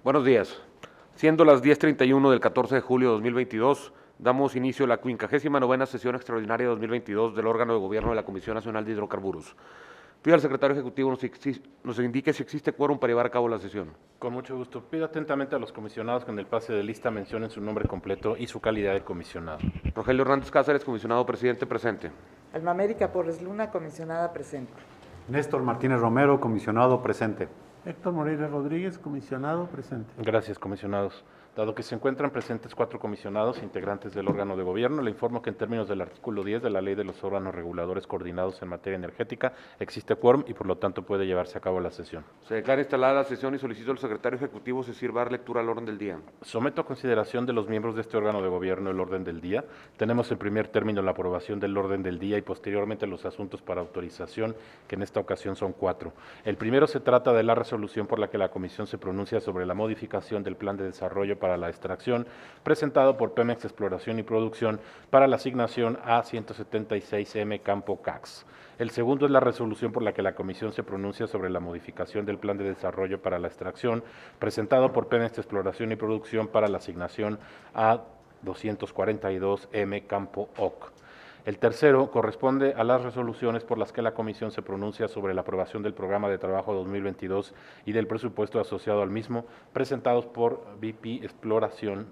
Buenos días. Siendo las 10:31 del 14 de julio de 2022, damos inicio a la 59ª sesión extraordinaria de 2022 del órgano de gobierno de la Comisión Nacional de Hidrocarburos. Pido al secretario ejecutivo nos indique si existe quórum para llevar a cabo la sesión. Con mucho gusto. Pido atentamente a los comisionados que en el pase de lista mencionen su nombre completo y su calidad de comisionado. Rogelio Hernández Cáceres, comisionado presidente, presente. Alma América Porres Luna, comisionada presente. Néstor Martínez Romero, comisionado presente. Héctor Moreira Rodríguez, comisionado presente. Gracias, comisionados. Dado que se encuentran presentes 4 comisionados integrantes del órgano de gobierno, le informo que en términos del artículo 10 de la Ley de los órganos reguladores coordinados en materia energética, existe quórum y por lo tanto puede llevarse a cabo la sesión. Se declara instalada la sesión y solicito al secretario ejecutivo se sirva dar lectura al orden del día. Someto a consideración de los miembros de este órgano de gobierno el orden del día. Tenemos en primer término la aprobación del orden del día y posteriormente los asuntos para autorización, que en esta ocasión son 4. El primero se trata de la resolución por la que la Comisión se pronuncia sobre la modificación del Plan de Desarrollo para la Extracción, presentado por Pemex Exploración y Producción para la asignación A176M Campo Cax. El segundo es la resolución por la que la Comisión se pronuncia sobre la modificación del Plan de Desarrollo para la Extracción, presentado por Pemex Exploración y Producción para la asignación A242M Campo OC. El tercero corresponde a las resoluciones por las que la Comisión se pronuncia sobre la aprobación del Programa de Trabajo 2022 y del presupuesto asociado al mismo, presentados por BP Exploration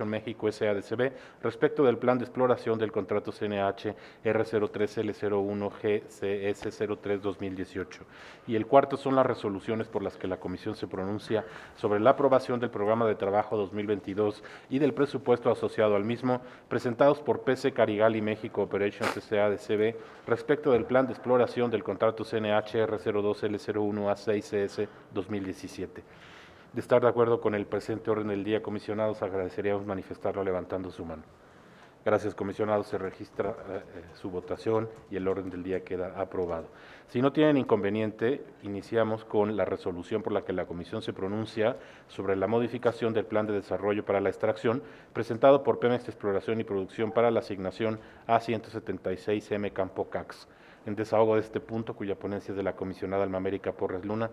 México S.A.D.C.B. respecto del plan de exploración del contrato CNH R03L01GCS03-2018. Y el cuarto son las resoluciones por las que la Comisión se pronuncia sobre la aprobación del Programa de Trabajo 2022 y del presupuesto asociado al mismo, presentados por PC Carigali México Operations S.A.D.C.B. respecto del plan de exploración del contrato CNH R02L01A6CS 2017. De estar de acuerdo con el presente orden del día, comisionados, agradeceríamos manifestarlo levantando su mano. Gracias, comisionados. Se registra su votación y el orden del día queda aprobado. Si no tienen inconveniente, iniciamos con la resolución por la que la Comisión se pronuncia sobre la modificación del Plan de Desarrollo para la Extracción, presentado por Pemex Exploración y Producción para la asignación A176M Campo Cax. En desahogo de este punto, cuya ponencia es de la comisionada Alma América Porres Luna,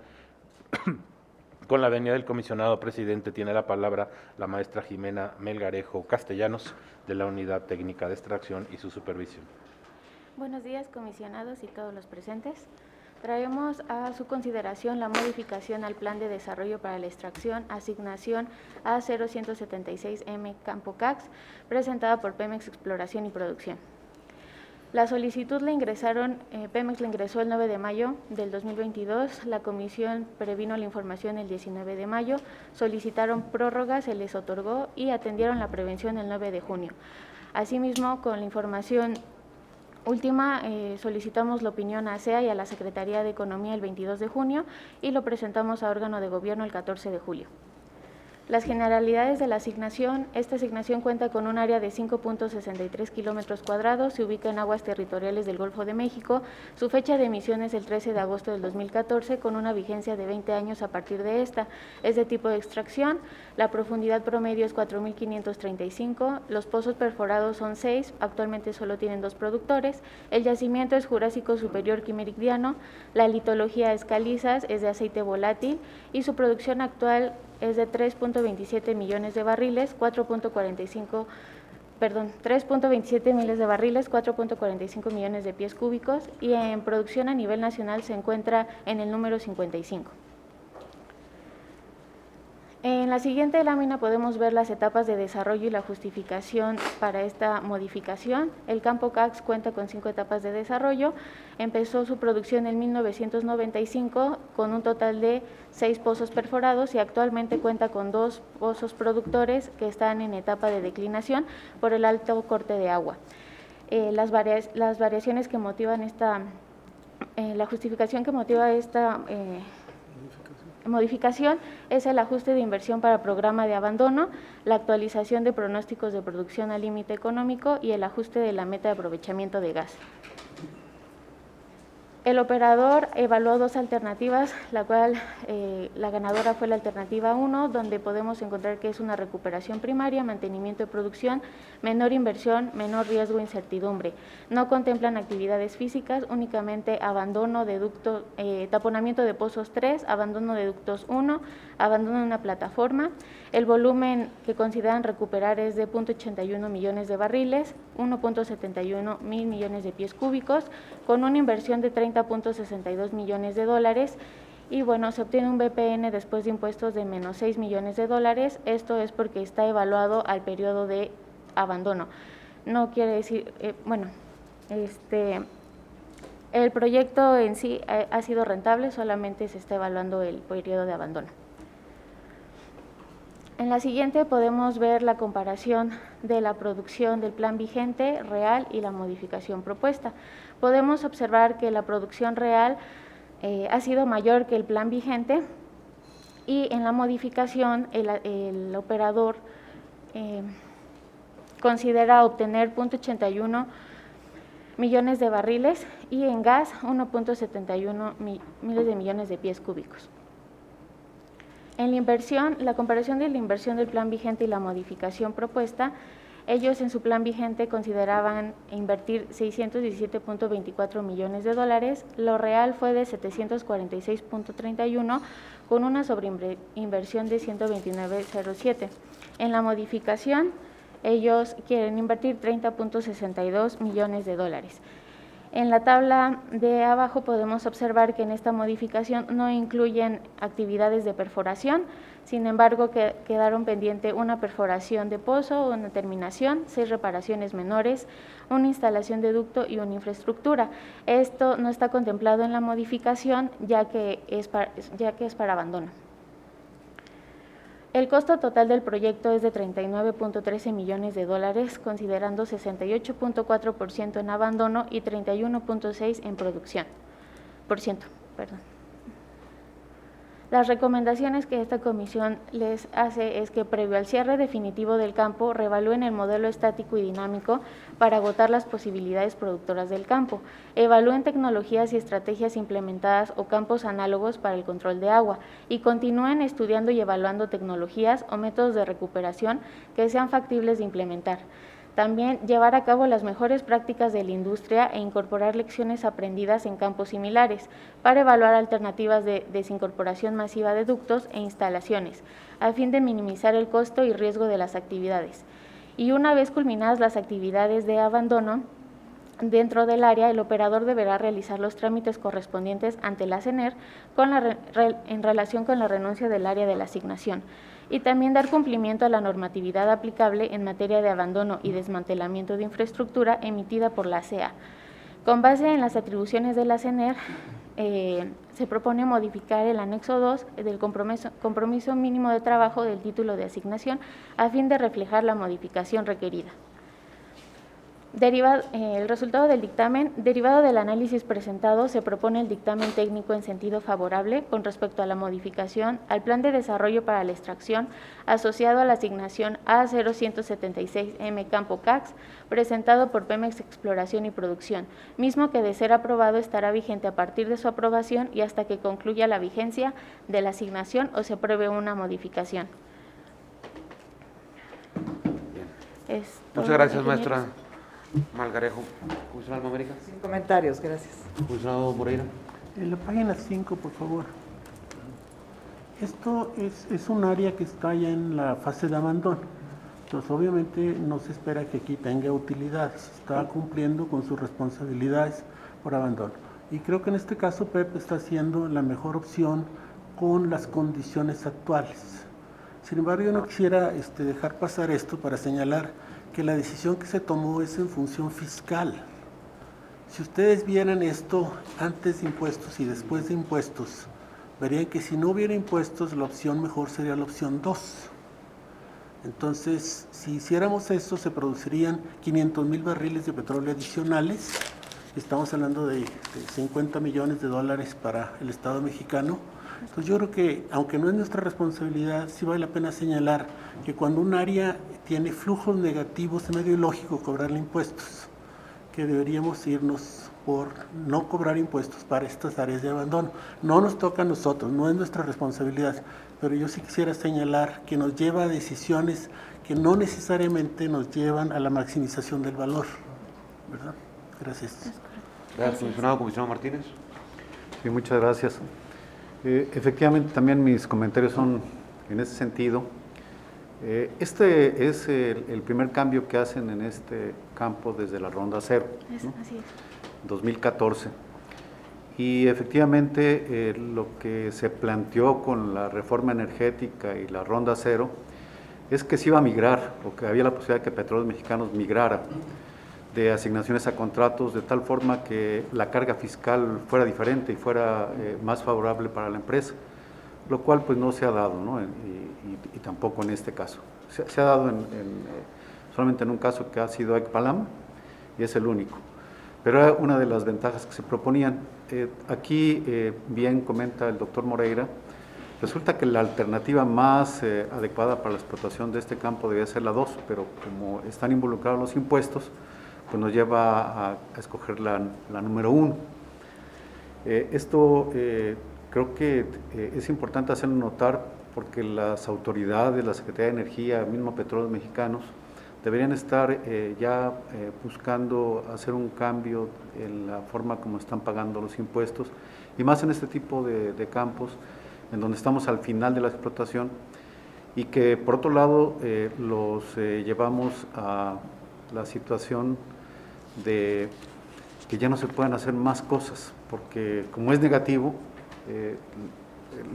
con la venia del comisionado presidente tiene la palabra la maestra Jimena Melgarejo Castellanos, de la Unidad Técnica de Extracción y su supervisión. Buenos días, comisionados y todos los presentes. Traemos a su consideración la modificación al Plan de Desarrollo para la Extracción, asignación A0176M Campo Cax, presentada por Pemex Exploración y Producción. La solicitud la ingresaron, Pemex la ingresó el 9 de mayo del 2022, la comisión previno la información el 19 de mayo, solicitaron prórroga, se les otorgó y atendieron la prevención el 9 de junio. Asimismo, con la información última, solicitamos la opinión a SEA y a la Secretaría de Economía el 22 de junio y lo presentamos a órgano de gobierno el 14 de julio. Las generalidades de la asignación: esta asignación cuenta con un área de 5.63 kilómetros cuadrados, se ubica en aguas territoriales del Golfo de México, su fecha de emisión es el 13 de agosto del 2014, con una vigencia de 20 años a partir de esta. Es de tipo de extracción, la profundidad promedio es 4.535, los pozos perforados son 6, actualmente solo tienen 2 productores, el yacimiento es Jurásico Superior Quimeridiano, la litología es calizas, es de aceite volátil y su producción actual es de 3.27 millones de barriles, 3.27 miles de barriles, 4.45 millones de pies cúbicos y en producción a nivel nacional se encuentra en el número 55. En la siguiente lámina podemos ver las etapas de desarrollo y la justificación para esta modificación. El Campo Cax cuenta con 5 etapas de desarrollo. Empezó su producción en 1995 con un total de 6 pozos perforados y actualmente cuenta con 2 pozos productores que están en etapa de declinación por el alto corte de agua. Las variaciones que motivan la justificación que motiva esta modificación es el ajuste de inversión para programa de abandono, la actualización de pronósticos de producción al límite económico y el ajuste de la meta de aprovechamiento de gas. El operador evaluó 2 alternativas, la cual la ganadora fue la alternativa 1, donde podemos encontrar que es una recuperación primaria, mantenimiento de producción, menor inversión, menor riesgo e incertidumbre. No contemplan actividades físicas, únicamente abandono de ductos, taponamiento de pozos 3, abandono de ductos 1, abandono de una plataforma. El volumen que consideran recuperar es de 0.81 millones de barriles, 1.71 mil millones de pies cúbicos, con una inversión de 30.62 millones de dólares. Y bueno, se obtiene un BPN después de impuestos de menos 6 millones de dólares. Esto es porque está evaluado al periodo de abandono. No quiere decir, el proyecto en sí ha sido rentable, solamente se está evaluando el periodo de abandono. En la siguiente podemos ver la comparación de la producción del plan vigente real y la modificación propuesta. Podemos observar que la producción real ha sido mayor que el plan vigente, y en la modificación el operador considera obtener 0.81 millones de barriles y en gas 1.71 miles de millones de pies cúbicos. En la inversión, la comparación de la inversión del plan vigente y la modificación propuesta, ellos en su plan vigente consideraban invertir 617.24 millones de dólares, lo real fue de 746.31 con una sobreinversión de 129.07. En la modificación, ellos quieren invertir 30.62 millones de dólares. En la tabla de abajo podemos observar que en esta modificación no incluyen actividades de perforación, sin embargo quedaron pendiente una perforación de pozo, una terminación, 6 reparaciones menores, una instalación de ducto y una infraestructura. Esto no está contemplado en la modificación ya que es para abandono. El costo total del proyecto es de 39.13 millones de dólares, considerando 68.4% en abandono y 31.6% en producción. Las recomendaciones que esta comisión les hace es que previo al cierre definitivo del campo reevalúen el modelo estático y dinámico para agotar las posibilidades productoras del campo, evalúen tecnologías y estrategias implementadas o campos análogos para el control de agua y continúen estudiando y evaluando tecnologías o métodos de recuperación que sean factibles de implementar. También llevar a cabo las mejores prácticas de la industria e incorporar lecciones aprendidas en campos similares para evaluar alternativas de desincorporación masiva de ductos e instalaciones, a fin de minimizar el costo y riesgo de las actividades. Y una vez culminadas las actividades de abandono dentro del área, el operador deberá realizar los trámites correspondientes ante la CENER en relación con la renuncia del área de la asignación, y también dar cumplimiento a la normatividad aplicable en materia de abandono y desmantelamiento de infraestructura emitida por la CEA. Con base en las atribuciones de la CENER, se propone modificar el anexo 2 del compromiso mínimo de trabajo del título de asignación a fin de reflejar la modificación requerida. El resultado del dictamen, derivado del análisis presentado, se propone el dictamen técnico en sentido favorable con respecto a la modificación al plan de desarrollo para la extracción asociado a la asignación A0176M Campo CAX, presentado por Pemex Exploración y Producción, mismo que de ser aprobado estará vigente a partir de su aprobación y hasta que concluya la vigencia de la asignación o se apruebe una modificación. Muchas gracias, maestra Malgarejo. Comisionado Almamérica. Sin comentarios, gracias. Comisionado Moreira. En la página 5, por favor. Esto es un área que está ya en la fase de abandono. Entonces, obviamente, no se espera que aquí tenga utilidades. Está cumpliendo con sus responsabilidades por abandono. Y creo que en este caso PEP está haciendo la mejor opción con las condiciones actuales. Sin embargo, yo no quisiera dejar pasar esto para señalar que la decisión que se tomó es en función fiscal. Si ustedes vieran esto antes de impuestos y después de impuestos, verían que si no hubiera impuestos, la opción mejor sería la opción 2. Entonces, si hiciéramos eso, se producirían 500,000 barriles de petróleo adicionales. Estamos hablando de 50 millones de dólares para el Estado mexicano. Entonces yo creo que, aunque no es nuestra responsabilidad, sí vale la pena señalar que cuando un área tiene flujos negativos es medio ilógico cobrarle impuestos, que deberíamos irnos por no cobrar impuestos para estas áreas de abandono. No nos toca a nosotros, no es nuestra responsabilidad, pero yo sí quisiera señalar que nos lleva a decisiones que no necesariamente nos llevan a la maximización del valor, ¿verdad? Gracias. Gracias, comisionado. Comisionado Martínez. Sí, muchas gracias. Efectivamente, también mis comentarios son en ese sentido. Este es el primer cambio que hacen en este campo desde la Ronda Cero, ¿no? Así es. 2014. Y efectivamente lo que se planteó con la reforma energética y la Ronda Cero es que se iba a migrar, o que había la posibilidad de que Petróleos Mexicanos migrara de asignaciones a contratos de tal forma que la carga fiscal fuera diferente y fuera más favorable para la empresa, lo cual pues no se ha dado, ¿no? Y tampoco en este caso. Se ha dado solamente en un caso que ha sido Ekpalam, y es el único. Pero era una de las ventajas que se proponían. Aquí, bien comenta el doctor Moreira, resulta que la alternativa más adecuada para la explotación de este campo debía ser la 2, pero como están involucrados los impuestos, pues nos lleva a escoger la número 1. Esto creo que es importante hacerlo notar porque las autoridades, la Secretaría de Energía, el mismo Petróleos Mexicanos, deberían estar ya buscando hacer un cambio en la forma como están pagando los impuestos, y más en este tipo de campos, en donde estamos al final de la explotación, y que por otro lado los llevamos a la situación de que ya no se puedan hacer más cosas, porque como es negativo,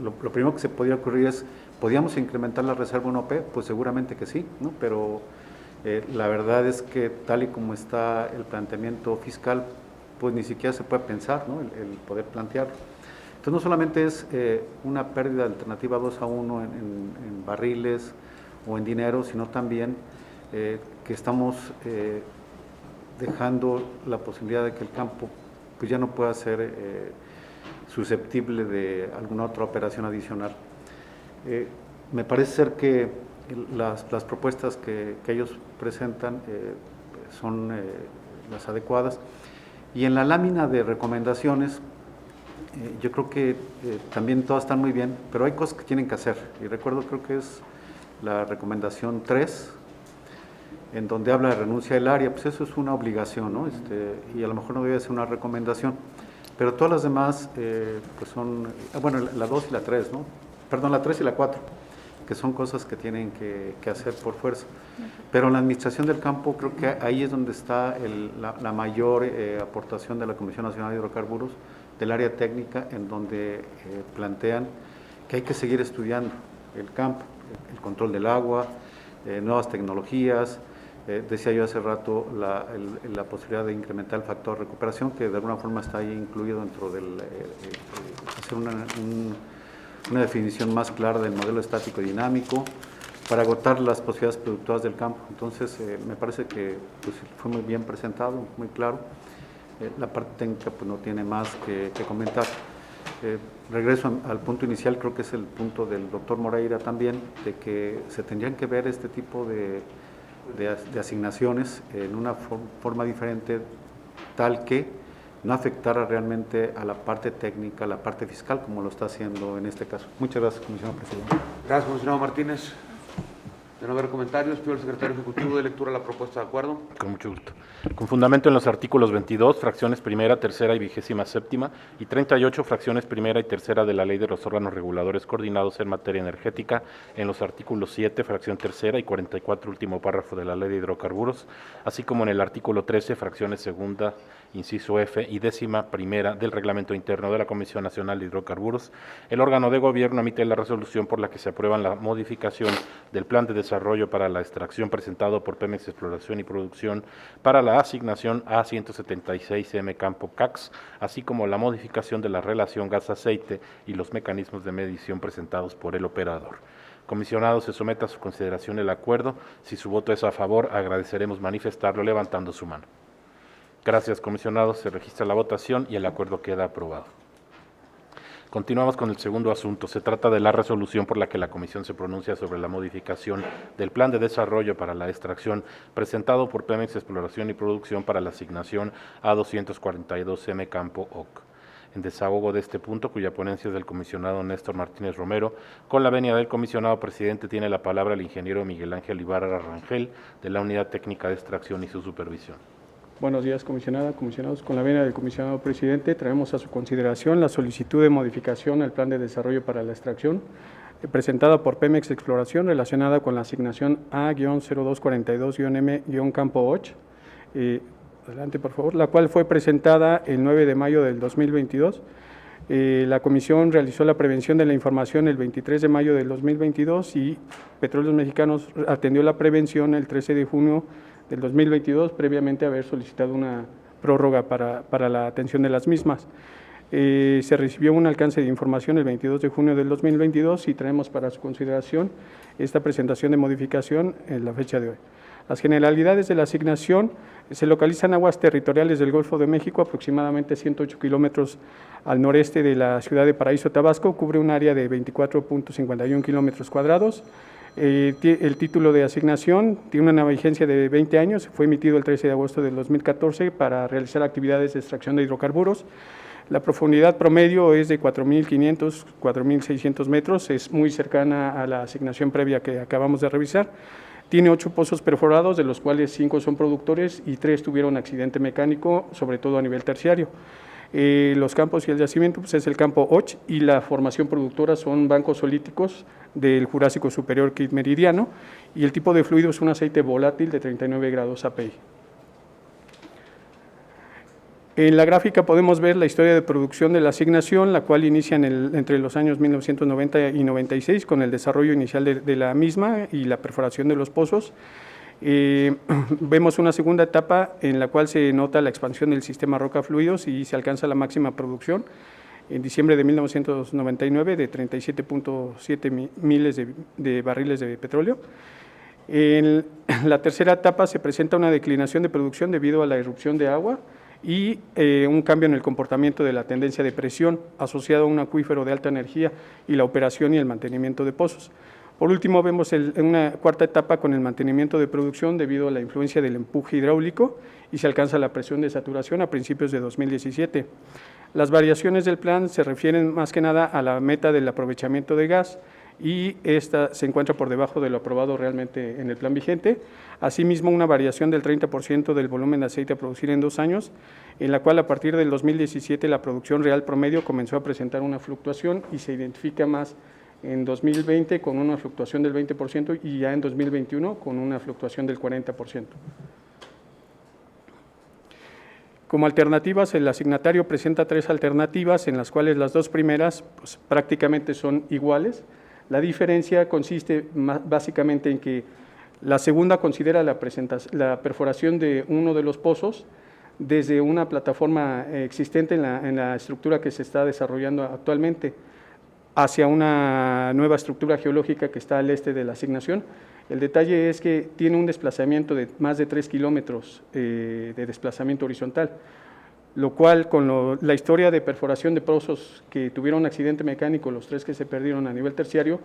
lo primero que se podría ocurrir es, ¿podríamos incrementar la reserva 1P? Pues seguramente que sí, ¿no? Pero la verdad es que tal y como está el planteamiento fiscal, pues ni siquiera se puede pensar, ¿no? el poder plantearlo. Entonces no solamente es una pérdida de alternativa 2-1 en barriles o en dinero, sino también que estamos dejando la posibilidad de que el campo pues ya no pueda ser susceptible de alguna otra operación adicional. Me parece ser que las propuestas que ellos presentan son las adecuadas, y en la lámina de recomendaciones yo creo que también todas están muy bien, pero hay cosas que tienen que hacer, y recuerdo, creo que es la recomendación 3, en donde habla de renuncia del área. Pues eso es una obligación, ¿no? Y a lo mejor no debe ser una recomendación, pero todas las demás pues son, bueno, la 2 y la 3, ¿no? Perdón, la 3 y la 4, que son cosas que tienen que hacer por fuerza. Pero en la administración del campo creo que ahí es donde está la mayor aportación de la Comisión Nacional de Hidrocarburos, del área técnica, en donde plantean que hay que seguir estudiando el campo, el control del agua, nuevas tecnologías. Decía yo hace rato la posibilidad de incrementar el factor de recuperación, que de alguna forma está ahí incluido dentro del hacer una definición más clara del modelo estático y dinámico para agotar las posibilidades productivas del campo. Entonces me parece que pues, fue muy bien presentado, muy claro. La parte técnica pues no tiene más que comentar. Regreso al punto inicial, creo que es el punto del doctor Moreira también, de que se tendrían que ver este tipo de asignaciones en una forma diferente, tal que no afectara realmente a la parte técnica, a la parte fiscal, como lo está haciendo en este caso. Muchas gracias, comisionado presidente. Gracias, comisionado Martínez. De no haber comentarios, pido al secretario ejecutivo de lectura la propuesta de acuerdo. Con mucho gusto. Con fundamento en los artículos 22, fracciones primera, tercera y 27ª, y 38, fracciones primera y tercera de la Ley de los órganos reguladores coordinados en materia energética, en los artículos 7, fracción tercera, y 44, último párrafo de la Ley de Hidrocarburos, así como en el artículo 13, fracciones segunda, inciso F, y 11ª del Reglamento Interno de la Comisión Nacional de Hidrocarburos, el órgano de gobierno emite la resolución por la que se aprueba la modificación del Plan de Desarrollo para la Extracción presentado por Pemex Exploración y Producción para la asignación A176M Campo CAX, así como la modificación de la relación gas-aceite y los mecanismos de medición presentados por el operador. Comisionado, se somete a su consideración el acuerdo. Si su voto es a favor, agradeceremos manifestarlo levantando su mano. Gracias, comisionado. Se registra la votación y el acuerdo queda aprobado. Continuamos con el segundo asunto. Se trata de la resolución por la que la Comisión se pronuncia sobre la modificación del Plan de Desarrollo para la Extracción presentado por Pemex Exploración y Producción para la asignación A242M Campo OC. En desahogo de este punto, cuya ponencia es del comisionado Néstor Martínez Romero, con la venia del comisionado presidente tiene la palabra el ingeniero Miguel Ángel Ibarra Rangel, de la Unidad Técnica de Extracción y su supervisión. Buenos días, comisionada, comisionados. Con la venia del comisionado presidente, traemos a su consideración la solicitud de modificación al Plan de Desarrollo para la Extracción, presentada por Pemex Exploración, relacionada con la asignación A-0242-M-Campo 8. Adelante, por favor. La cual fue presentada el 9 de mayo del 2022. La comisión realizó la prevención de la información el 23 de mayo del 2022 y Petróleos Mexicanos atendió la prevención el 13 de junio del 2022, previamente haber solicitado una prórroga para la atención de las mismas. Se recibió un alcance de información el 22 de junio del 2022 y traemos para su consideración esta presentación de modificación en la fecha de hoy. Las generalidades de la asignación se localizan aguas territoriales del Golfo de México, aproximadamente 108 kilómetros al noreste de la ciudad de Paraíso, Tabasco, cubre un área de 24.51 kilómetros cuadrados. El título de asignación tiene una vigencia de 20 años, fue emitido el 13 de agosto del 2014 para realizar actividades de extracción de hidrocarburos. La profundidad promedio es de 4.500, 4.600 metros, es muy cercana a la asignación previa que acabamos de revisar. Tiene 8 pozos perforados, de los cuales 5 son productores y 3 tuvieron accidente mecánico, sobre todo a nivel terciario. Los campos y el yacimiento pues es el campo Och y la formación productora son bancos solíticos del Jurásico Superior Kit Meridiano y el tipo de fluido es un aceite volátil de 39 grados API. En la gráfica podemos ver la historia de producción de la asignación, la cual inicia entre los años 1990 y 96 con el desarrollo inicial de la misma y la perforación de los pozos. Vemos una segunda etapa en la cual se nota la expansión del sistema roca fluidos y se alcanza la máxima producción en diciembre de 1999 de 37.7 miles de barriles de petróleo. En la tercera etapa se presenta una declinación de producción debido a la irrupción de agua y un cambio en el comportamiento de la tendencia de presión asociado a un acuífero de alta energía y la operación y el mantenimiento de pozos. Por último, vemos una cuarta etapa con el mantenimiento de producción debido a la influencia del empuje hidráulico y se alcanza la presión de saturación a principios de 2017. Las variaciones del plan se refieren más que nada a la meta del aprovechamiento de gas y esta se encuentra por debajo de lo aprobado realmente en el plan vigente. Asimismo, una variación del 30% del volumen de aceite a producir en 2 años, en la cual a partir del 2017 la producción real promedio comenzó a presentar una fluctuación y se identifica más en 2020 con una fluctuación del 20% y ya en 2021 con una fluctuación del 40%. Como alternativas, el asignatario presenta 3 alternativas, en las cuales las 2 primeras pues, prácticamente son iguales. La diferencia consiste básicamente en que la segunda considera la perforación de uno de los pozos desde una plataforma existente en la estructura que se está desarrollando actualmente, hacia una nueva estructura geológica que está al este de la asignación. El detalle es que tiene un desplazamiento de más de 3 kilómetros de desplazamiento horizontal, lo cual con la historia de perforación de pozos que tuvieron accidente mecánico, los 3 que se perdieron a nivel terciario,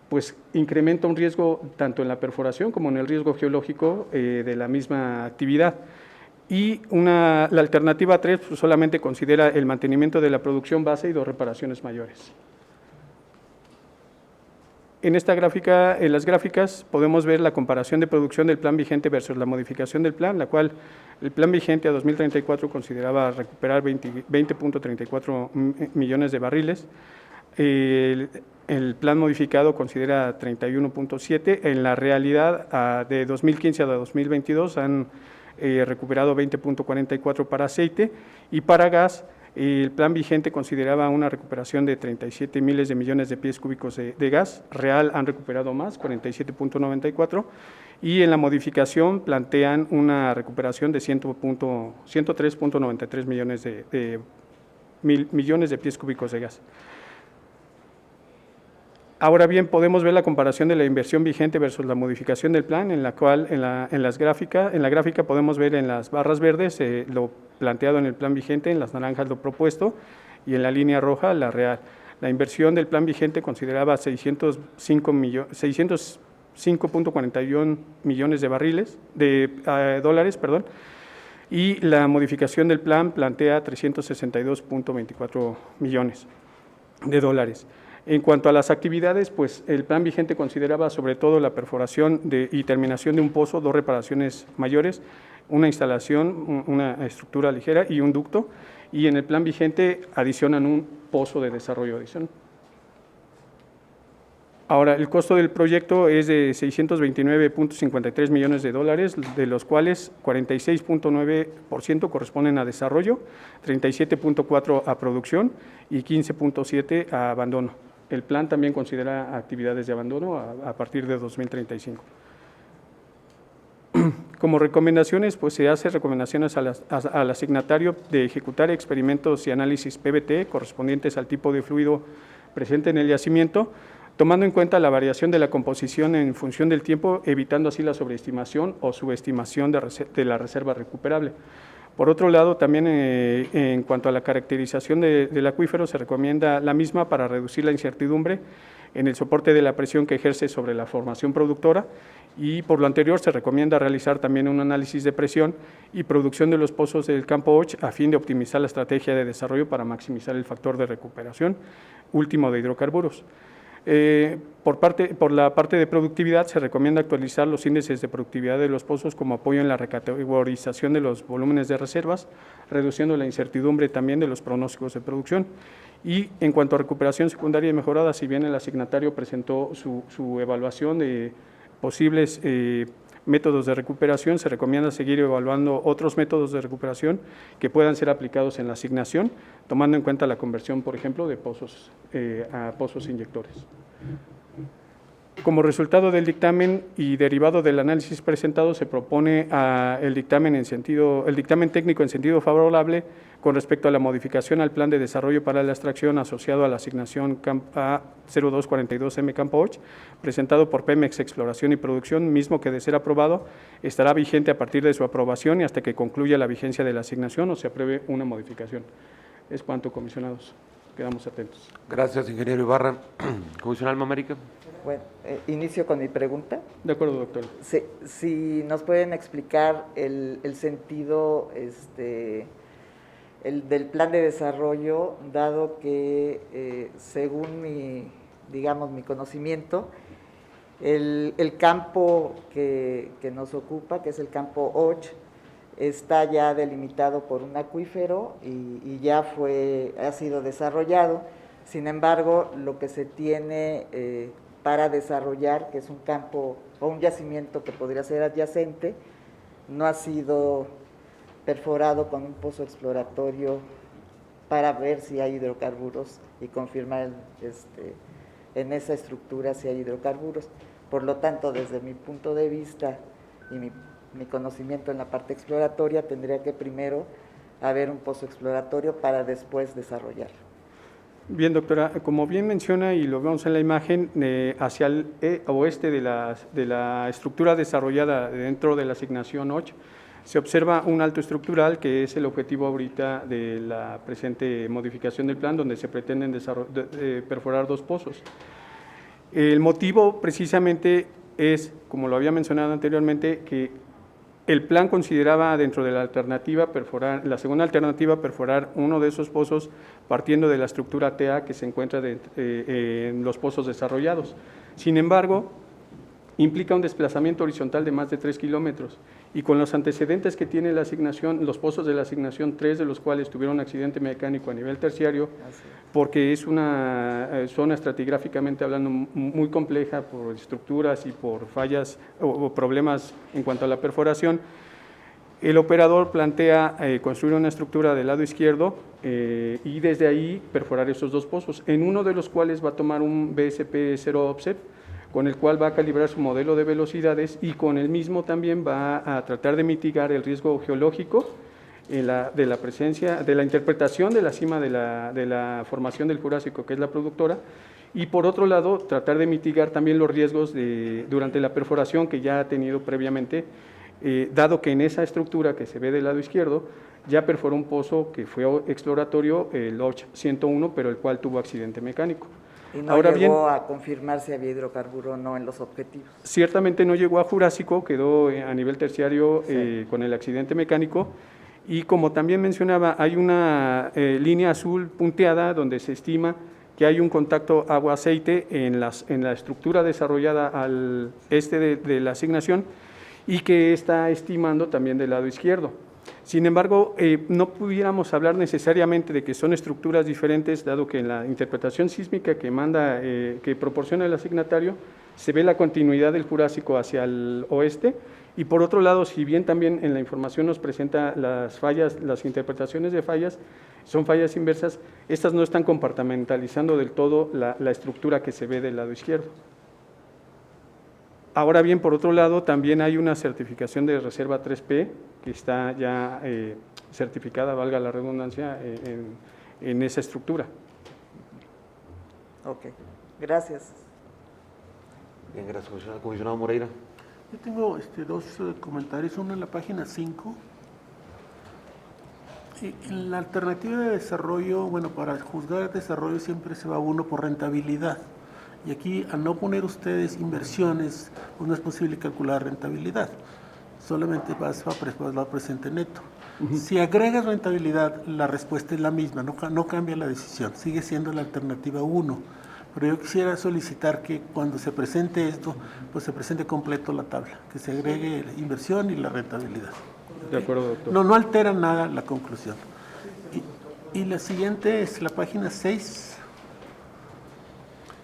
pues incrementa un riesgo tanto en la perforación como en el riesgo geológico de la misma actividad. Y la alternativa 3 pues, solamente considera el mantenimiento de la producción base y 2 reparaciones mayores. En esta gráfica, en las gráficas, podemos ver la comparación de producción del plan vigente versus la modificación del plan, la cual el plan vigente a 2034 consideraba recuperar 20.34 millones de barriles. El plan modificado considera 31.7. En la realidad, de 2015 a 2022 han recuperado 20.44 para aceite y para gas. El plan vigente consideraba una recuperación de 37 miles de millones de pies cúbicos de gas, real han recuperado más, 47.94, y en la modificación plantean una recuperación de 103.93 millones de pies cúbicos de gas. Ahora bien, podemos ver la comparación de la inversión vigente versus la modificación del plan, en la cual en la gráfica podemos ver en las barras verdes lo planteado en el plan vigente, en las naranjas lo propuesto, y en la línea roja la real. La inversión del plan vigente consideraba 605.41 millones de dólares, perdón, y la modificación del plan plantea 362.24 millones de dólares. En cuanto a las actividades, pues el plan vigente consideraba sobre todo la perforación y terminación de un pozo, 2 reparaciones mayores, una instalación, una estructura ligera y un ducto, y en el plan vigente adicionan un pozo de desarrollo adicional. Ahora, el costo del proyecto es de 629.53 millones de dólares, de los cuales 46.9% corresponden a desarrollo, 37.4% a producción y 15.7% a abandono. El plan también considera actividades de abandono a partir de 2035. Como recomendaciones, pues se hace recomendaciones al asignatario de ejecutar experimentos y análisis PVT correspondientes al tipo de fluido presente en el yacimiento, tomando en cuenta la variación de la composición en función del tiempo, evitando así la sobreestimación o subestimación de la reserva recuperable. Por otro lado, también en cuanto a la caracterización del acuífero, se recomienda la misma para reducir la incertidumbre en el soporte de la presión que ejerce sobre la formación productora, y por lo anterior se recomienda realizar también un análisis de presión y producción de los pozos del campo Och a fin de optimizar la estrategia de desarrollo para maximizar el factor de recuperación último de hidrocarburos. Por la parte de productividad, se recomienda actualizar los índices de productividad de los pozos como apoyo en la recategorización de los volúmenes de reservas, reduciendo la incertidumbre también de los pronósticos de producción. Y en cuanto a recuperación secundaria y mejorada, si bien el asignatario presentó su evaluación de posibles métodos de recuperación, se recomienda seguir evaluando otros métodos de recuperación que puedan ser aplicados en la asignación, tomando en cuenta la conversión, por ejemplo, de pozos a pozos inyectores. Como resultado del dictamen y derivado del análisis presentado, se propone el dictamen técnico en sentido favorable con respecto a la modificación al plan de desarrollo para la extracción asociado a la asignación A0242M Campo Och, presentado por Pemex Exploración y Producción, mismo que de ser aprobado estará vigente a partir de su aprobación y hasta que concluya la vigencia de la asignación o se apruebe una modificación. Es cuanto, comisionados. Quedamos atentos. Gracias, ingeniero Ibarra. Comisionado Alma América. Bueno, inicio con mi pregunta. De acuerdo, doctor. Si nos pueden explicar el sentido del plan de desarrollo, dado que según mi conocimiento, el campo que nos ocupa, que es el campo Och, está ya delimitado por un acuífero y ya ha sido desarrollado. Sin embargo, lo que se tiene para desarrollar, que es un campo o un yacimiento que podría ser adyacente, no ha sido perforado con un pozo exploratorio para ver si hay hidrocarburos y confirmar en esa estructura si hay hidrocarburos. Por lo tanto, desde mi punto de vista y mi conocimiento en la parte exploratoria, tendría que primero haber un pozo exploratorio para después desarrollar. Bien, doctora, como bien menciona y lo vemos en la imagen, hacia el oeste de la estructura desarrollada dentro de la asignación Och, se observa un alto estructural que es el objetivo ahorita de la presente modificación del plan, donde se pretenden perforar 2 pozos. El motivo precisamente es, como lo había mencionado anteriormente, que el plan consideraba dentro de la segunda alternativa perforar uno de esos pozos partiendo de la estructura TA que se encuentra en los pozos desarrollados. Sin embargo, implica un desplazamiento horizontal de más de 3 kilómetros y con los antecedentes que tiene la asignación, los pozos de la asignación, 3 de los cuales tuvieron accidente mecánico a nivel terciario, porque es una zona estratigráficamente hablando muy compleja por estructuras y por fallas o problemas en cuanto a la perforación. El operador plantea construir una estructura del lado izquierdo y desde ahí perforar esos 2 pozos, en uno de los cuales va a tomar un BSP 0 offset, con el cual va a calibrar su modelo de velocidades y con el mismo también va a tratar de mitigar el riesgo geológico de la presencia, de la interpretación de la cima de la formación del Jurásico, que es la productora, y por otro lado tratar de mitigar también los riesgos durante la perforación que ya ha tenido previamente dado que en esa estructura que se ve del lado izquierdo ya perforó un pozo que fue exploratorio, el OCH 101, pero el cual tuvo accidente mecánico. Y no Ahora llegó bien, a confirmar si había hidrocarburo o no en los objetivos. ciertamente no llegó a Jurásico, quedó a nivel terciario Sí. con el accidente mecánico. Y como también mencionaba, hay una línea azul punteada donde se estima que hay un contacto agua-aceite en la estructura desarrollada al este de la asignación y que está estimando también del lado izquierdo. Sin embargo, no pudiéramos hablar necesariamente de que son estructuras diferentes, dado que en la interpretación sísmica que proporciona el asignatario, se ve la continuidad del Jurásico hacia el oeste, y por otro lado, si bien también en la información nos presenta las fallas, las interpretaciones de fallas, son fallas inversas, estas no están compartimentalizando del todo la estructura que se ve del lado izquierdo. Ahora bien, por otro lado, también hay una certificación de reserva 3P que está ya certificada, valga la redundancia, en esa estructura. Ok, gracias. Bien, gracias, comisionado Moreira. Yo tengo dos comentarios, uno en la página 5. En la alternativa de desarrollo, bueno, para juzgar el desarrollo siempre se va uno por rentabilidad. Y aquí, al no poner ustedes inversiones, pues no es posible calcular rentabilidad. Solamente va presente neto. Si agregas rentabilidad, la respuesta es la misma, no cambia la decisión, sigue siendo la alternativa 1. Pero yo quisiera solicitar que cuando se presente esto, pues se presente completo la tabla, que se agregue la inversión y la rentabilidad. De acuerdo, doctor. No altera nada la conclusión. Y la siguiente es la página 6.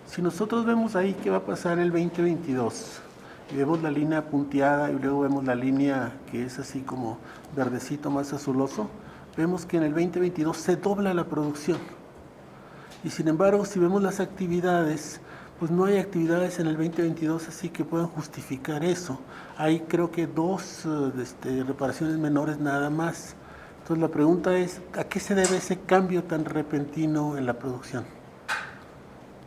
Si nosotros vemos ahí qué va a pasar en el 2022, y vemos la línea punteada y luego vemos la línea que es así como verdecito más azuloso, vemos que en el 2022 se dobla la producción. Y sin embargo, si vemos las actividades, pues no hay actividades en el 2022 así que puedan justificar eso. Hay creo que 2 reparaciones menores nada más. Entonces la pregunta es, ¿a qué se debe ese cambio tan repentino en la producción?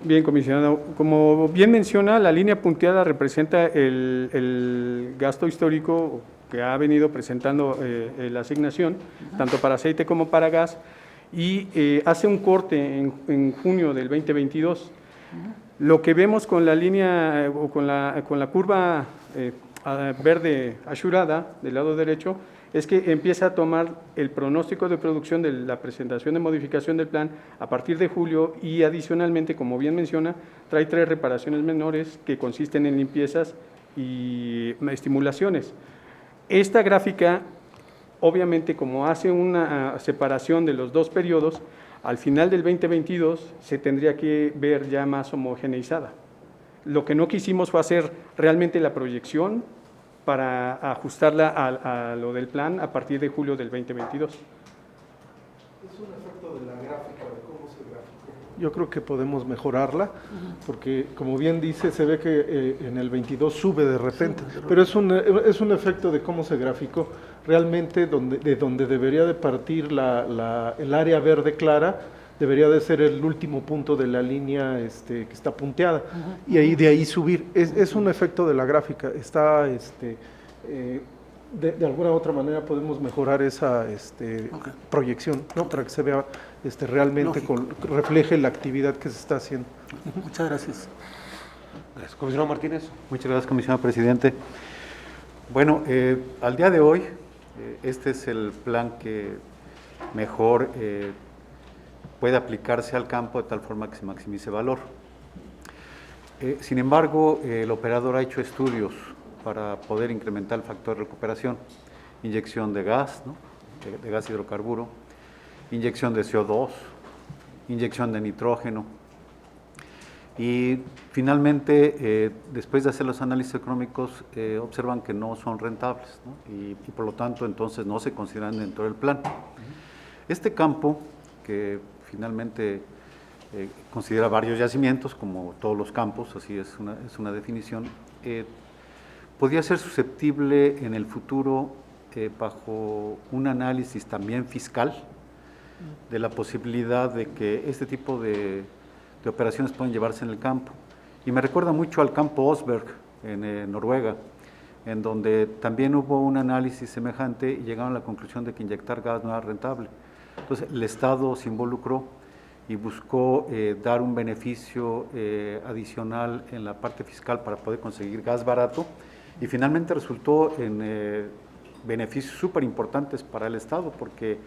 Bien, comisionado. Como bien menciona, la línea punteada representa el gasto histórico que ha venido presentando la asignación, tanto para aceite como para gas, y hace un corte en junio del 2022. Lo que vemos con la línea o con la curva verde asurada del lado derecho es que empieza a tomar el pronóstico de producción de la presentación de modificación del plan a partir de julio y adicionalmente, como bien menciona, trae 3 reparaciones menores que consisten en limpiezas y estimulaciones. Esta gráfica, obviamente, como hace una separación de los 2 periodos, al final del 2022 se tendría que ver ya más homogeneizada. Lo que no quisimos fue hacer realmente la proyección para ajustarla a lo del plan a partir de julio del 2022. Es un efecto de la gráfica, de cómo se graficó. Yo creo que podemos mejorarla, porque como bien dice, se ve que en el 22 sube de repente, pero es un efecto de cómo se graficó. Realmente de donde debería de partir el área verde clara, debería de ser el último punto de la línea que está punteada, y de ahí subir. Es un efecto de la gráfica, está de alguna u otra manera podemos mejorar esa proyección, ¿no? Para que se vea realmente refleje la actividad que se está haciendo. Muchas gracias. Gracias, comisionado Martínez. Muchas gracias, comisionado presidente. Bueno, al día de hoy, este es el plan que mejor puede aplicarse al campo de tal forma que se maximice valor. Sin embargo, el operador ha hecho estudios para poder incrementar el factor de recuperación, inyección de gas, ¿no? de gas hidrocarburo, inyección de CO2, inyección de nitrógeno. Y finalmente, después de hacer los análisis económicos, observan que no son rentables, ¿no? Y por lo tanto, entonces no se consideran dentro del plan. Este campo, que finalmente considera varios yacimientos, como todos los campos, así es una definición, podría ser susceptible en el futuro, bajo un análisis también fiscal, de la posibilidad de que este tipo de operaciones pueden llevarse en el campo. Y me recuerda mucho al campo Osberg en Noruega, en donde también hubo un análisis semejante y llegaron a la conclusión de que inyectar gas no era rentable. Entonces, el Estado se involucró y buscó dar un beneficio adicional en la parte fiscal para poder conseguir gas barato, y finalmente resultó en beneficios súper importantes para el Estado, porque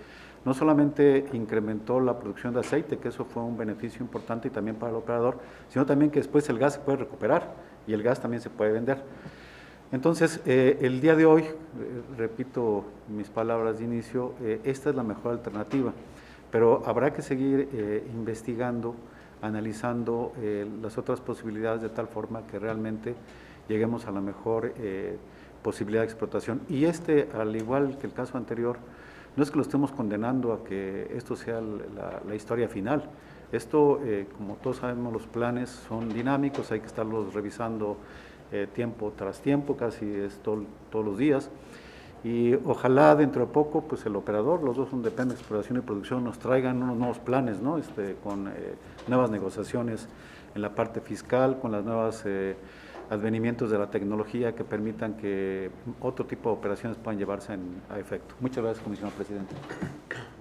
no solamente incrementó la producción de aceite, que eso fue un beneficio importante y también para el operador, sino también que después el gas se puede recuperar y el gas también se puede vender. Entonces, el día de hoy, repito mis palabras de inicio, esta es la mejor alternativa, pero habrá que seguir investigando, analizando las otras posibilidades de tal forma que realmente lleguemos a la mejor posibilidad de explotación. Y al igual que el caso anterior, no es que lo estemos condenando a que esto sea la historia final. Esto, como todos sabemos, los planes son dinámicos, hay que estarlos revisando tiempo tras tiempo, casi es todos los días. Y ojalá dentro de poco, pues el operador, los dos son de Pemex Exploración y Producción, nos traigan unos nuevos planes, ¿no? Con nuevas negociaciones en la parte fiscal, con las nuevas advenimientos de la tecnología que permitan que otro tipo de operaciones puedan llevarse a efecto. Muchas gracias, comisionado presidente.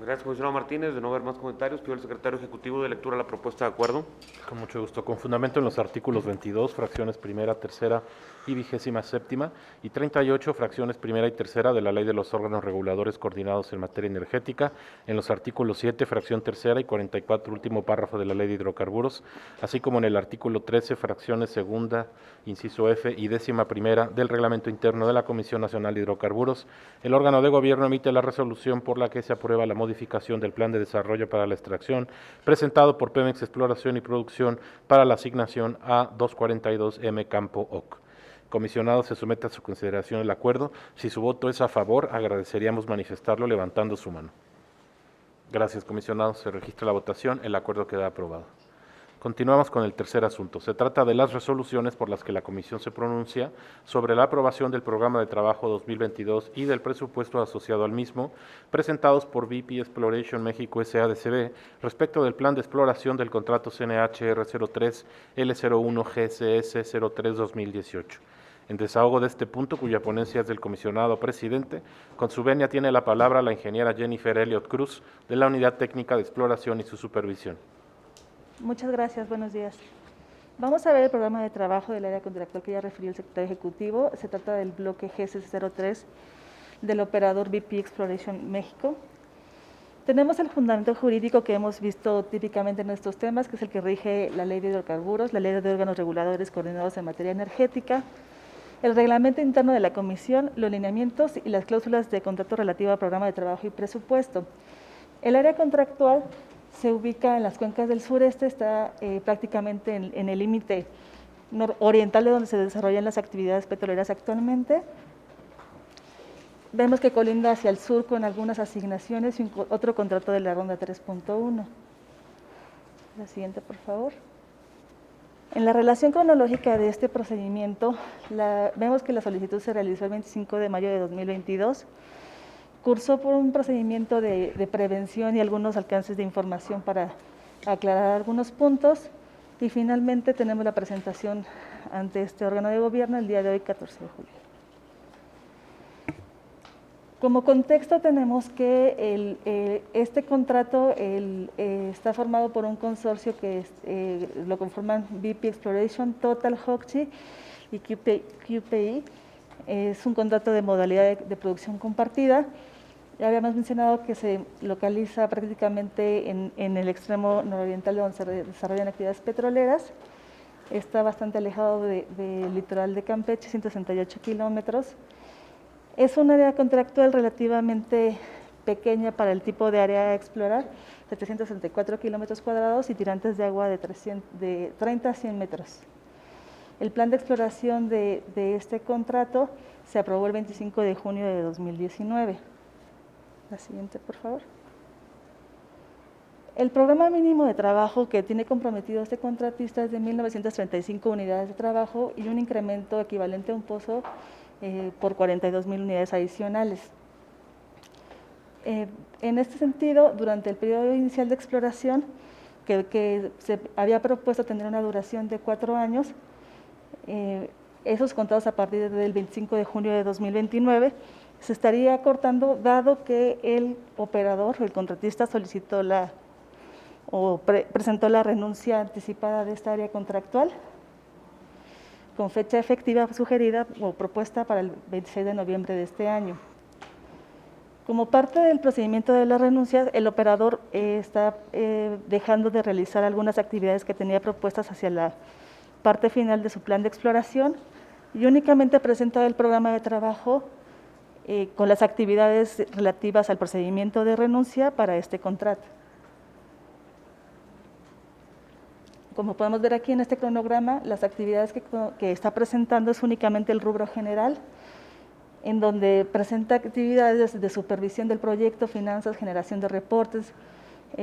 Gracias, comisionado Martínez. De no haber más comentarios, pido al secretario ejecutivo de lectura la propuesta de acuerdo. Con mucho gusto. Con fundamento en los artículos 22, fracciones primera, tercera y 27ª, y 38, fracciones primera y tercera de la Ley de los órganos reguladores coordinados en materia energética, en los artículos 7, fracción tercera y 44, último párrafo de la Ley de hidrocarburos, así como en el artículo 13, fracciones segunda, inciso F y 11ª del Reglamento Interno de la Comisión Nacional de Hidrocarburos, el órgano de gobierno emite la resolución por la que se aprueba la modificación del Plan de Desarrollo para la Extracción presentado por Pemex Exploración y Producción para la asignación a 242M Campo OC. Comisionado, se somete a su consideración el acuerdo. Si su voto es a favor, agradeceríamos manifestarlo levantando su mano. Gracias, comisionado. Se registra la votación. El acuerdo queda aprobado. Continuamos con el tercer asunto. Se trata de las resoluciones por las que la Comisión se pronuncia sobre la aprobación del Programa de Trabajo 2022 y del presupuesto asociado al mismo, presentados por BP Exploration México S.A.D.C.B. respecto del Plan de Exploración del Contrato CNH R03 L01 GCS 03-2018. En desahogo de este punto, cuya ponencia es del comisionado presidente, con su venia tiene la palabra la ingeniera Jennifer Elliott Cruz, de la Unidad Técnica de Exploración y su Supervisión. Muchas gracias, buenos días. Vamos a ver el programa de trabajo del área contractual que ya refirió el secretario ejecutivo. Se trata del bloque GC03 del operador BP Exploration México. Tenemos el fundamento jurídico que hemos visto típicamente en estos temas, que es el que rige la Ley de Hidrocarburos, la Ley de Órganos Reguladores Coordinados en Materia Energética, el reglamento interno de la Comisión, los lineamientos y las cláusulas de contrato relativo al programa de trabajo y presupuesto. El área contractual se ubica en las cuencas del sureste, está prácticamente en el límite oriental de donde se desarrollan las actividades petroleras actualmente. Vemos que colinda hacia el sur con algunas asignaciones y otro contrato de la ronda 3.1. La siguiente, por favor. En la relación cronológica de este procedimiento, vemos que la solicitud se realizó el 25 de mayo de 2022, cursó por un procedimiento de prevención y algunos alcances de información para aclarar algunos puntos, y finalmente tenemos la presentación ante este órgano de gobierno el día de hoy, 14 de julio. Como contexto tenemos que este contrato está formado por un consorcio que lo conforman BP Exploration, Total, Hochschild y QPI. Es un contrato de modalidad de producción compartida. Ya habíamos mencionado que se localiza prácticamente en el extremo nororiental de donde se desarrollan actividades petroleras. Está bastante alejado del litoral de Campeche, 168 kilómetros. Es un área contractual relativamente pequeña para el tipo de área a explorar, 764 kilómetros cuadrados y tirantes de agua de 30 a 100 metros. El plan de exploración de este contrato se aprobó el 25 de junio de 2019. La siguiente, por favor. El programa mínimo de trabajo que tiene comprometido este contratista es de 1.935 unidades de trabajo y un incremento equivalente a un pozo por 42,000 unidades adicionales. En este sentido, durante el periodo inicial de exploración, que se había propuesto tener una duración de 4 años, esos contados a partir del 25 de junio de 2029, se estaría acortando dado que el operador, el contratista, solicitó presentó la renuncia anticipada de esta área contractual con fecha efectiva sugerida o propuesta para el 26 de noviembre de este año. Como parte del procedimiento de la renuncia, el operador está dejando de realizar algunas actividades que tenía propuestas hacia la parte final de su plan de exploración y únicamente presenta el programa de trabajo con las actividades relativas al procedimiento de renuncia para este contrato. Como podemos ver aquí en este cronograma, las actividades que está presentando es únicamente el rubro general, en donde presenta actividades de supervisión del proyecto, finanzas, generación de reportes,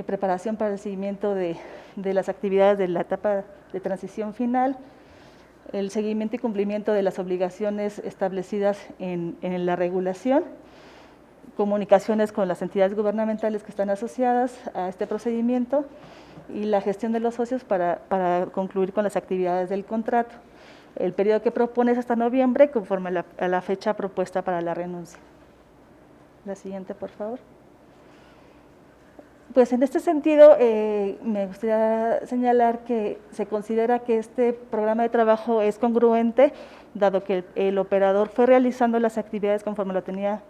preparación para el seguimiento de las actividades de la etapa de transición final, el seguimiento y cumplimiento de las obligaciones establecidas en la regulación, comunicaciones con las entidades gubernamentales que están asociadas a este procedimiento y la gestión de los socios para concluir con las actividades del contrato. El periodo que propone es hasta noviembre, conforme a la fecha propuesta para la renuncia. La siguiente, por favor. Pues en este sentido, me gustaría señalar que se considera que este programa de trabajo es congruente, dado que el operador fue realizando las actividades conforme lo tenía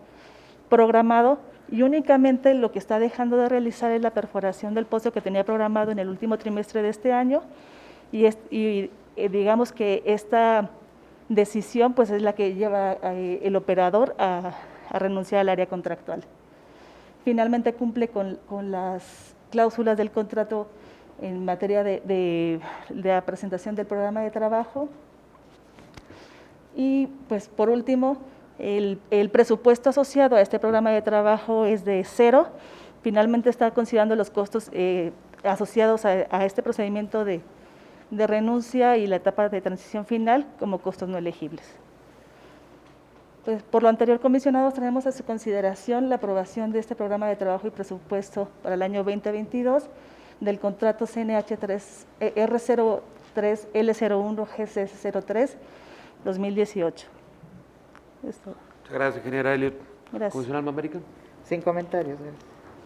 programado y únicamente lo que está dejando de realizar es la perforación del pozo que tenía programado en el último trimestre de este año y digamos que esta decisión pues es la que lleva el operador a renunciar al área contractual. Finalmente cumple con las cláusulas del contrato en materia de la presentación del programa de trabajo. Y pues por último, el presupuesto asociado a este programa de trabajo es de 0. Finalmente está considerando los costos asociados a este procedimiento de renuncia y la etapa de transición final como costos no elegibles. Pues, por lo anterior, comisionados, traemos a su consideración la aprobación de este programa de trabajo y presupuesto para el año 2022 del contrato CNH3 R03 L01 GCS03 2018. Esto. Muchas gracias, ingeniera Elliot. Gracias. Comisionado Mamérica. Sin comentarios.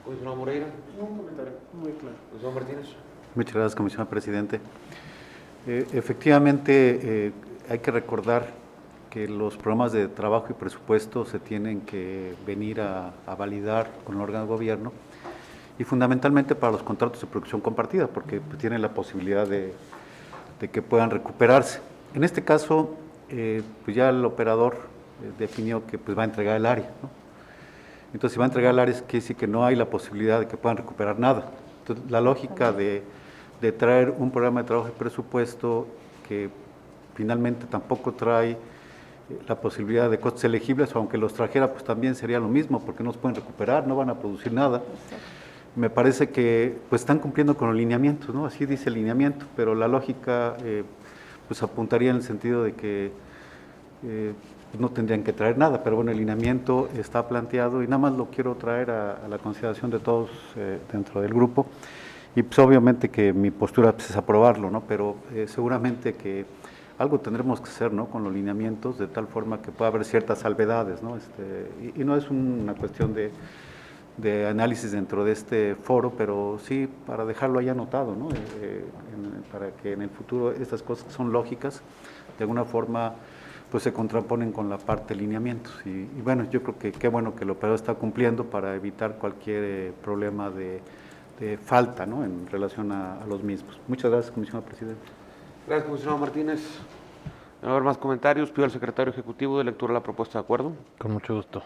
Comisionado Moreira. Un comentario muy claro. Comisionado Martínez. Muchas gracias, comisionado presidente. Efectivamente, hay que recordar que los programas de trabajo y presupuesto se tienen que venir a validar con el órgano de gobierno y fundamentalmente para los contratos de producción compartida, porque pues, tienen la posibilidad de que puedan recuperarse. En este caso, pues ya el operador definió que pues, va a entregar el área, ¿no? Entonces, si va a entregar el área, quiere decir que no hay la posibilidad de que puedan recuperar nada. Entonces, la lógica de traer un programa de trabajo y presupuesto que finalmente tampoco trae la posibilidad de costos elegibles, aunque los trajera, pues también sería lo mismo, porque no se pueden recuperar, no van a producir nada. Me parece que pues están cumpliendo con los lineamientos, ¿no? Así dice el lineamiento, pero la lógica pues apuntaría en el sentido de que no tendrían que traer nada, pero bueno, el lineamiento está planteado y nada más lo quiero traer a la consideración de todos dentro del grupo. Y pues obviamente que mi postura pues, es aprobarlo, ¿no? Pero seguramente que algo tendremos que hacer, ¿no? Con los lineamientos, de tal forma que pueda haber ciertas salvedades, ¿no? Y no es una cuestión de análisis dentro de este foro, pero sí para dejarlo ahí anotado, ¿no? Para que en el futuro estas cosas que son lógicas, de alguna forma, pues se contraponen con la parte de lineamientos. Y bueno, yo creo que qué bueno que el operador está cumpliendo para evitar cualquier problema de falta, ¿no? En relación a los mismos. Muchas gracias, comisionado presidente. Gracias, comisionado Martínez. No va a haber más comentarios. Pido al secretario ejecutivo de lectura la propuesta de acuerdo. Con mucho gusto.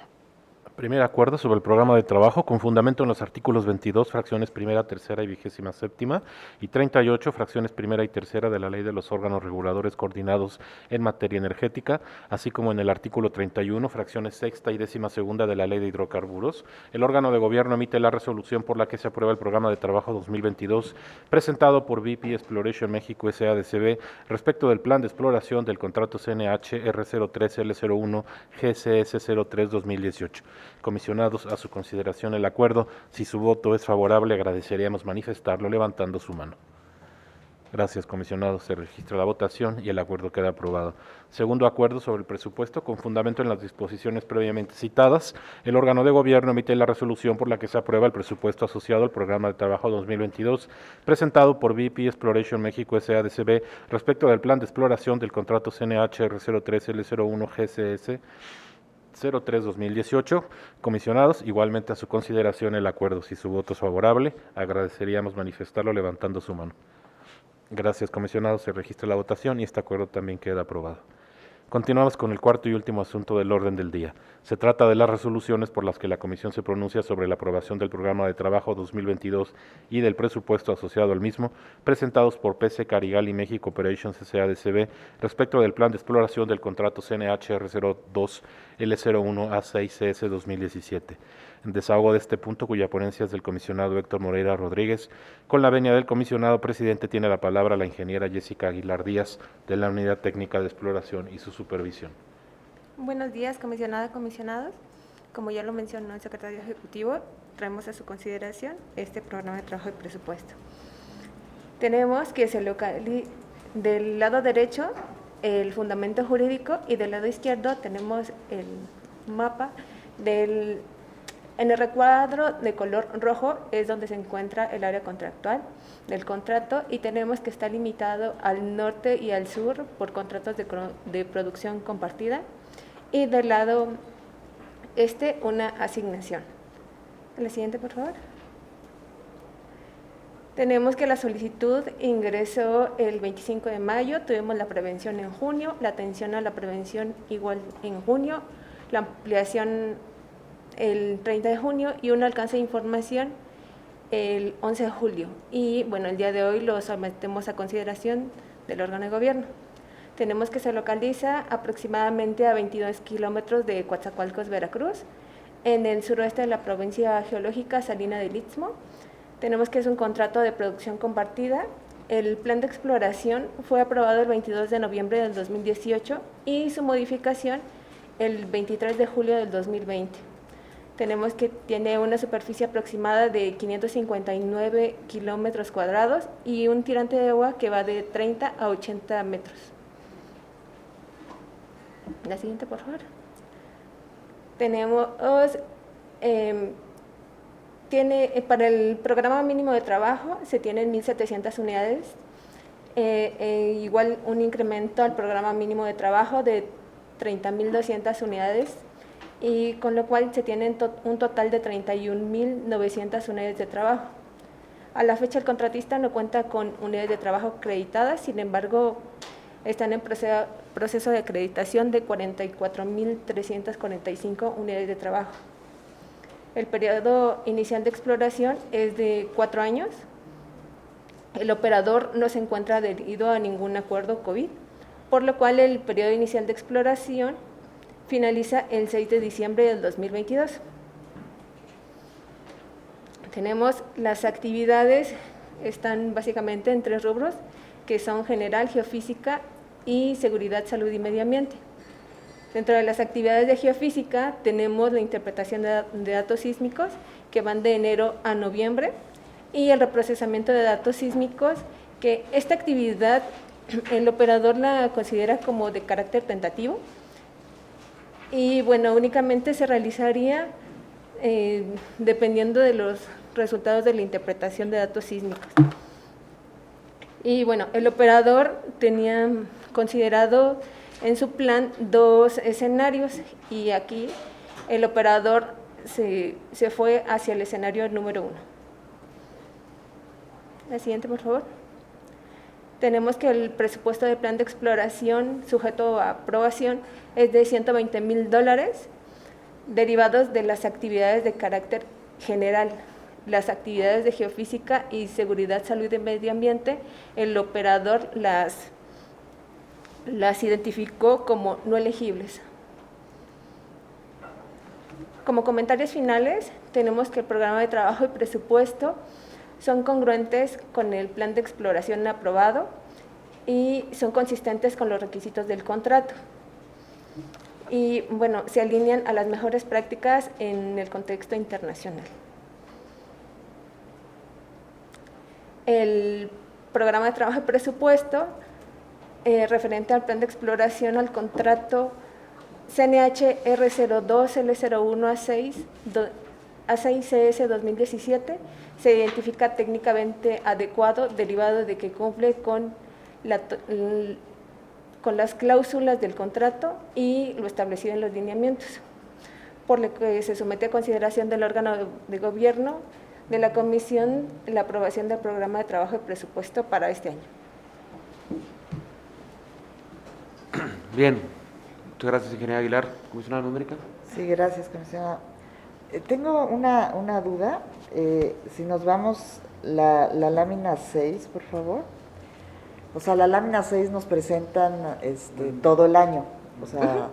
Primer acuerdo sobre el programa de trabajo con fundamento en los artículos 22, fracciones primera, tercera y 27ª y 38, fracciones primera y tercera de la Ley de los órganos reguladores coordinados en materia energética, así como en el artículo 31, fracciones sexta y 12ª de la Ley de hidrocarburos. El órgano de gobierno emite la resolución por la que se aprueba el programa de trabajo 2022 presentado por BP Exploration México S.A.D.C.B. respecto del plan de exploración del contrato CNH R03 L01 GCS 03 2018. Comisionados, a su consideración el acuerdo. Si su voto es favorable, agradeceríamos manifestarlo levantando su mano. Gracias, comisionado. Se registra la votación y el acuerdo queda aprobado. Segundo acuerdo sobre el presupuesto. Con fundamento en las disposiciones previamente citadas, el órgano de gobierno emite la resolución por la que se aprueba el presupuesto asociado al programa de trabajo 2022 presentado por BP Exploration México S.A.D.C.B. respecto del plan de exploración del contrato CNH R03L01 GCS 03-2018. Comisionados, igualmente a su consideración el acuerdo. Si su voto es favorable, agradeceríamos manifestarlo levantando su mano. Gracias, comisionado. Se registra la votación y este acuerdo también queda aprobado. Continuamos con el cuarto y último asunto del orden del día. Se trata de las resoluciones por las que la Comisión se pronuncia sobre la aprobación del Programa de Trabajo 2022 y del presupuesto asociado al mismo, presentados por PC Carigali México Operations S.A.D.C.B. respecto del plan de exploración del contrato CNH R02 L01 A6 CS 2017. En desahogo de este punto, cuya ponencia es del comisionado Héctor Moreira Rodríguez, con la venia del comisionado presidente tiene la palabra la ingeniera Jessica Aguilar Díaz, de la Unidad Técnica de Exploración y su supervisión. Buenos días, comisionada, comisionados. Como ya lo mencionó el secretario ejecutivo, traemos a su consideración este programa de trabajo y presupuesto. Tenemos que se localiza del lado derecho el fundamento jurídico y del lado izquierdo tenemos el mapa del... En el recuadro de color rojo es donde se encuentra el área contractual del contrato y tenemos que está limitado al norte y al sur por contratos de producción compartida y del lado este una asignación. La siguiente, por favor. Tenemos que la solicitud ingresó el 25 de mayo, tuvimos la prevención en junio, la atención a la prevención igual en junio, la ampliación el 30 de junio y un alcance de información el 11 de julio. Y bueno, el día de hoy lo sometemos a consideración del órgano de gobierno. Tenemos que se localiza aproximadamente a 22 kilómetros de Coatzacoalcos, Veracruz, en el suroeste de la provincia geológica Salina del Istmo. Tenemos que es un contrato de producción compartida. El plan de exploración fue aprobado el 22 de noviembre del 2018 y su modificación el 23 de julio del 2020. Tenemos que tiene una superficie aproximada de 559 kilómetros cuadrados y un tirante de agua que va de 30 a 80 metros. La siguiente, por favor. Tenemos, para el programa mínimo de trabajo se tienen 1.700 unidades, igual un incremento al programa mínimo de trabajo de 30.200 unidades, y con lo cual se tienen un total de 31.900 unidades de trabajo. A la fecha el contratista no cuenta con unidades de trabajo acreditadas, sin embargo están en proceso de acreditación de 44.345 unidades de trabajo. El periodo inicial de exploración es de 4 años. El operador no se encuentra adherido a ningún acuerdo COVID, por lo cual el periodo inicial de exploración finaliza el 6 de diciembre del 2022. Tenemos las actividades, están básicamente en 3 rubros, que son general, geofísica y seguridad, salud y medio ambiente. Dentro de las actividades de geofísica tenemos la interpretación de datos sísmicos, que van de enero a noviembre, y el reprocesamiento de datos sísmicos, que esta actividad el operador la considera como de carácter tentativo, y bueno, únicamente se realizaría dependiendo de los resultados de la interpretación de datos sísmicos. Y bueno, el operador tenía considerado en su plan 2 escenarios y aquí el operador se fue hacia el escenario número 1. La siguiente, por favor. Tenemos que el presupuesto del plan de exploración sujeto a aprobación es de $120,000 derivados de las actividades de carácter general. Las actividades de geofísica y seguridad, salud y medio ambiente, el operador las identificó como no elegibles. Como comentarios finales, tenemos que el programa de trabajo y presupuesto son congruentes con el plan de exploración aprobado y son consistentes con los requisitos del contrato. Y bueno, se alinean a las mejores prácticas en el contexto internacional. El programa de trabajo y presupuesto referente al plan de exploración al contrato CNH R02L01A6 A6CS 2017 se identifica técnicamente adecuado derivado de que cumple con las cláusulas del contrato y lo establecido en los lineamientos, por lo que se somete a consideración del órgano de gobierno de la Comisión la aprobación del programa de trabajo y presupuesto para este año. Bien, muchas gracias, ingeniera Aguilar. Comisionada numérica. Sí, gracias, comisionada. Tengo una duda. Si nos vamos la lámina 6, por favor. O sea, la lámina 6 nos presentan todo el año. O sea,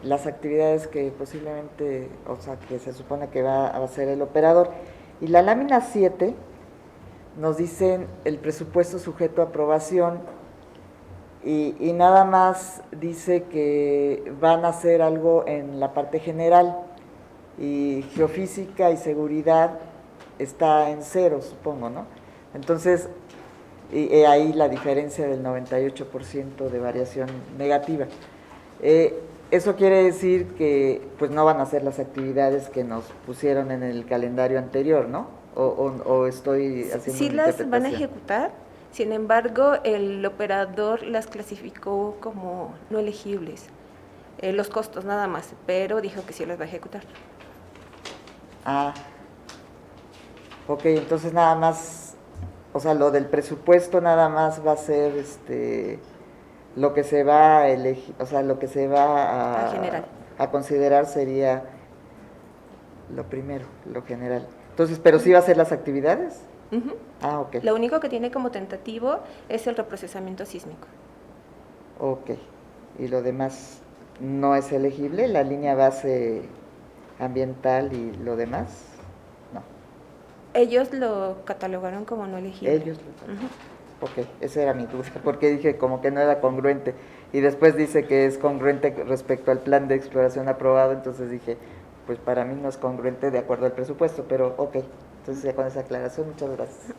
las actividades que posiblemente, o sea, que se supone que va a hacer el operador. Y la lámina 7 nos dicen el presupuesto sujeto a aprobación y nada más dice que van a hacer algo en la parte general y geofísica y seguridad está en 0, supongo, ¿no? Entonces, ahí la diferencia del 98% de variación negativa. Eso quiere decir que pues no van a hacer las actividades que nos pusieron en el calendario anterior, ¿no? O estoy haciendo Sí una las van a interpretación. ejecutar, sin embargo, el operador las clasificó como no elegibles, los costos nada más, pero dijo que sí las va a ejecutar. Ah, ok, entonces nada más, o sea, lo del presupuesto nada más va a ser lo que se va a elegir, o sea, lo que se va a considerar sería lo primero, lo general. Entonces, ¿pero sí va a ser las actividades? Uh-huh. Ah, ok. Lo único que tiene como tentativo es el reprocesamiento sísmico. Ok, y lo demás no es elegible, la línea base ambiental y lo demás, no. Ellos lo catalogaron como no elegible. Ellos lo Ok, esa era mi duda, porque dije como que no era congruente, y después dice que es congruente respecto al plan de exploración aprobado, entonces dije, pues para mí no es congruente de acuerdo al presupuesto, pero ok, entonces ya con esa aclaración, muchas gracias.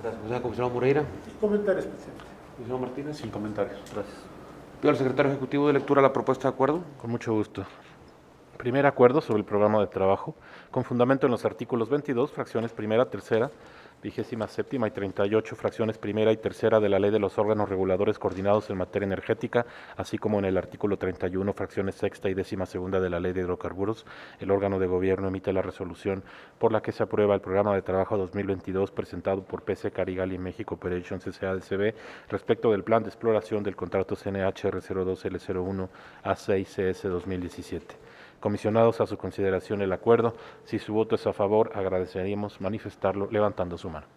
Gracias, comisionado Moreira. Comentarios, presidente. Comisionado Martínez. Sin comentarios. Gracias. Pido al secretario ejecutivo de lectura la propuesta de acuerdo. Con mucho gusto. Primer acuerdo sobre el programa de trabajo, con fundamento en los artículos 22, fracciones primera, tercera, 27ª y 38, fracciones primera y tercera de la Ley de los órganos reguladores coordinados en materia energética, así como en el artículo 31, fracciones sexta y 12ª de la Ley de hidrocarburos, el órgano de gobierno emite la resolución por la que se aprueba el programa de trabajo 2022 presentado por PC Carigali México Operations S.A.D.C.B. respecto del plan de exploración del contrato CNH R02L01 A6CS 2017. Comisionados, a su consideración el acuerdo. Si su voto es a favor, agradeceríamos manifestarlo levantando su mano.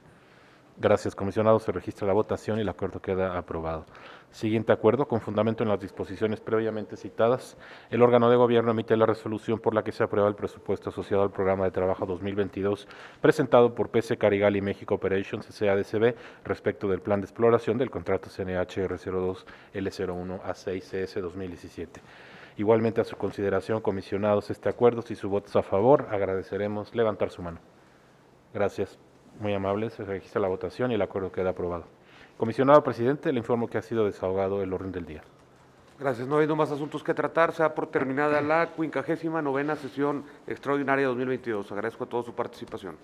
Gracias, comisionados. Se registra la votación y el acuerdo queda aprobado. Siguiente acuerdo, con fundamento en las disposiciones previamente citadas, el órgano de gobierno emite la resolución por la que se aprueba el presupuesto asociado al programa de trabajo 2022 presentado por PC Carigali México Operations S.A.D.C.B. respecto del plan de exploración del contrato CNH R02 L01 A6 CS 2017. Igualmente a su consideración, comisionados, este acuerdo. Si su voto es a favor, agradeceremos levantar su mano. Gracias, muy amables. Se registra la votación y el acuerdo queda aprobado. Comisionado presidente, le informo que ha sido desahogado el orden del día. Gracias. No habiendo más asuntos que tratar, se da por terminada la 59ª sesión extraordinaria 2022. Agradezco a todos su participación.